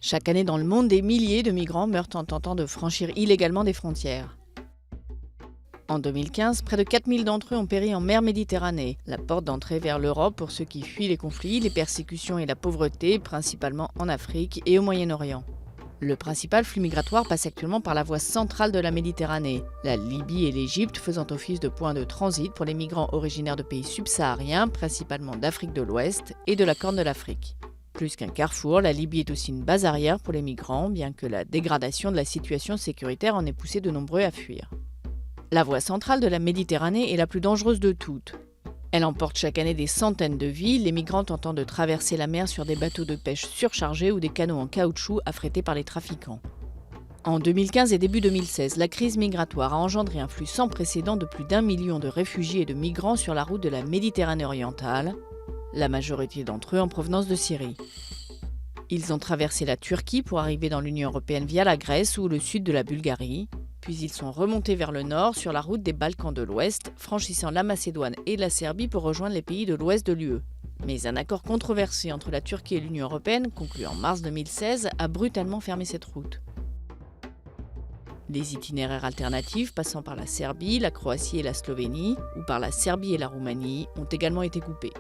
Chaque année dans le monde, des milliers de migrants meurent en tentant de franchir illégalement des frontières. En 2015, près de 4000 d'entre eux ont péri en mer Méditerranée, la porte d'entrée vers l'Europe pour ceux qui fuient les conflits, les persécutions et la pauvreté, principalement en Afrique et au Moyen-Orient. Le principal flux migratoire passe actuellement par la voie centrale de la Méditerranée, la Libye et l'Égypte faisant office de point de transit pour les migrants originaires de pays subsahariens, principalement d'Afrique de l'Ouest et de la Corne de l'Afrique. Plus qu'un carrefour, la Libye est aussi une base arrière pour les migrants, bien que la dégradation de la situation sécuritaire en ait poussé de nombreux à fuir. La voie centrale de la Méditerranée est la plus dangereuse de toutes. Elle emporte chaque année des centaines de vies, les migrants tentant de traverser la mer sur des bateaux de pêche surchargés ou des canots en caoutchouc affrétés par les trafiquants. En 2015 et début 2016, la crise migratoire a engendré un flux sans précédent de plus d'1 million de réfugiés et de migrants sur la route de la Méditerranée orientale, la majorité d'entre eux en provenance de Syrie. Ils ont traversé la Turquie pour arriver dans l'Union européenne via la Grèce ou le sud de la Bulgarie, puis ils sont remontés vers le nord sur la route des Balkans de l'Ouest, franchissant la Macédoine et la Serbie pour rejoindre les pays de l'Ouest de l'UE. Mais un accord controversé entre la Turquie et l'Union européenne, conclu en mars 2016, a brutalement fermé cette route. Les itinéraires alternatifs passant par la Serbie, la Croatie et la Slovénie, ou par la Serbie et la Roumanie, ont également été coupés.